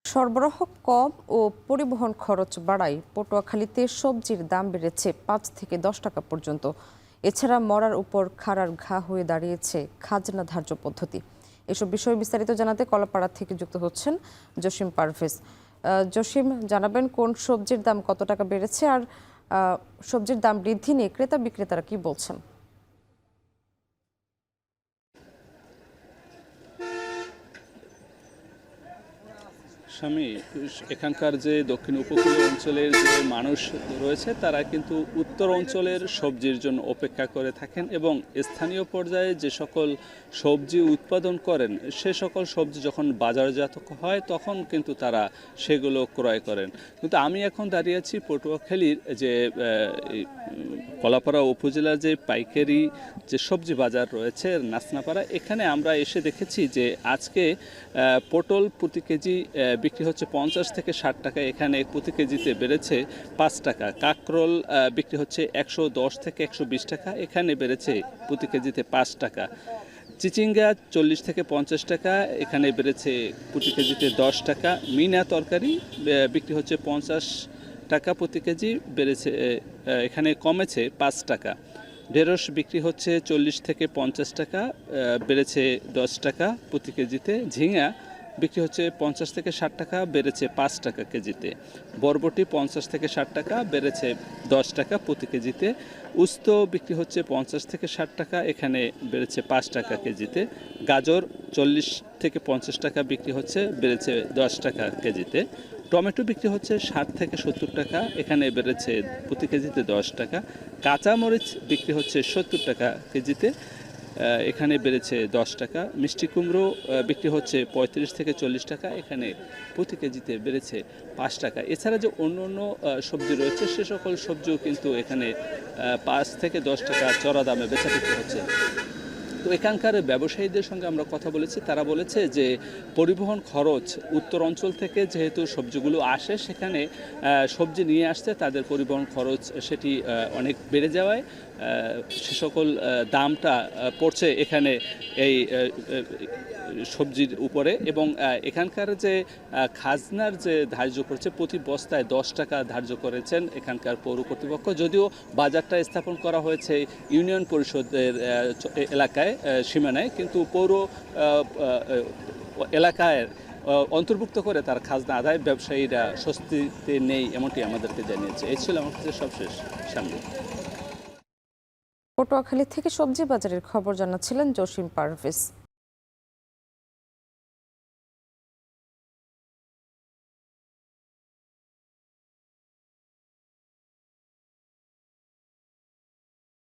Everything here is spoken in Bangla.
সরবরাহ কম ও পরিবহন খরচ বাড়ায় পটুয়াখালীতে সবজির দাম বেড়েছে ৫ থেকে ১০ টাকা পর্যন্ত। এছাড়া মরার উপর খাড়ার ঘা হয়ে দাঁড়িয়েছে খাজনা ধার্য পদ্ধতি। এসব বিষয়ে বিস্তারিত জানাতে কলাপাড়া থেকে যুক্ত হচ্ছেন জসিম পারভেজ। জসিম, জানাবেন কোন সবজির দাম কত টাকা বেড়েছে, আর সবজির দাম বৃদ্ধি নিয়ে ক্রেতা বিক্রেতারা কি বলছেন? স্বামী, এখানকার যে দক্ষিণ উপকূলীয় অঞ্চলের যে মানুষ রয়েছে তারা কিন্তু উত্তর অঞ্চলের সবজির জন্য অপেক্ষা করে থাকেন এবং স্থানীয় পর্যায়ে যে সকল সবজি উৎপাদন করেন সে সকল সবজি যখন বাজারজাত হয় তখন কিন্তু তারা সেগুলো ক্রয় করেন। কিন্তু আমি এখন দাঁড়িয়ে আছি পটুয়াখালীর যে কলাপাড়া উপজেলার যে পাইকারি যে সবজি বাজার রয়েছে নাসনাপাড়া, এখানে আমরা এসে দেখেছি যে আজকে পটল প্রতি কেজি বিক্রি হচ্ছে ৫০ থেকে ৬০ টাকা, এখানে প্রতি কেজিতে বেড়েছে ৫ টাকা। কাঁকরোল বিক্রি হচ্ছে ১১০ থেকে ১২০ টাকা, এখানে বেড়েছে প্রতি কেজিতে ৫ টাকা। চিচিঙ্গা ৪০ থেকে ৫০ টাকা, এখানে বেড়েছে প্রতি কেজিতে ১০ টাকা। মিনা তরকারি বিক্রি হচ্ছে ৫০ টাকা প্রতি কেজি, বেড়েছে এখানে কমেছে ৫ টাকা। ঢেঁড়স বিক্রি হচ্ছে ৪০ থেকে ৫০ টাকা, বেড়েছে ১০ টাকা প্রতি কেজিতে। ঝিঙা বিক্রি হচ্ছে ৫০ থেকে ৬০ টাকা, বেড়েছে ৫ টাকা কেজিতে। বরবটি ৫০ থেকে ৬০ টাকা, বেড়েছে ১০ টাকা প্রতি কেজিতে। উস্ত বিক্রি হচ্ছে ৫০ থেকে ৬০ টাকা, এখানে বেড়েছে ৫ টাকা কেজিতে। গাজর ৪০ থেকে ৫০ টাকা বিক্রি হচ্ছে, বেড়েছে ১০ টাকা কেজিতে। টমেটো বিক্রি হচ্ছে ৬০ থেকে ৭০ টাকা, এখানে বেড়েছে প্রতি কেজিতে ১০ টাকা। কাঁচামরিচ বিক্রি হচ্ছে ৭০ টাকা কেজিতে, এখানে বেড়েছে ১০ টাকা। মিষ্টি কুমড়ো বিক্রি হচ্ছে ৩৫ থেকে ৪০ টাকা, এখানে প্রতি কেজিতে বেড়েছে ৫ টাকা। এছাড়া যে অন্য অন্য সবজি রয়েছে সে সকল সবজিও কিন্তু এখানে ৫ থেকে ১০ টাকা চড়া দামে বেচা বিক্রি হচ্ছে। তো এখানকার ব্যবসায়ীদের সঙ্গে আমরা কথা বলেছি, তারা বলেছে যে পরিবহন খরচ উত্তর অঞ্চল থেকে যেহেতু সবজিগুলো আসে সেখানে সবজি নিয়ে আসতে তাদের পরিবহন খরচ সেটি অনেক বেড়ে যাওয়ায় সে সকল দামটা পড়ছে এখানে এই সবজির উপরে। এবং এখানকার যে খাজনার যে ধার্য করেছে প্রতি বস্তায় ১০ টাকা ধার্য করেছেন এখানকার পৌর কর্তৃপক্ষ, যদিও বাজারটা স্থাপন করা হয়েছে ইউনিয়ন পরিষদের এলাকায় সীমানায়, কিন্তু পৌর এলাকায় অন্তর্ভুক্ত করে তার খাজনা আদায় ব্যবসায়ীরা স্বস্তিতে নেই এমনটি আমাদেরকে জানিয়েছে। এই ছিল আমার কাছে সবশেষ সামনে। পটুয়াখালী থেকে সবজি বাজারের খবর জানাচ্ছিলেন জসিম পারভেজ।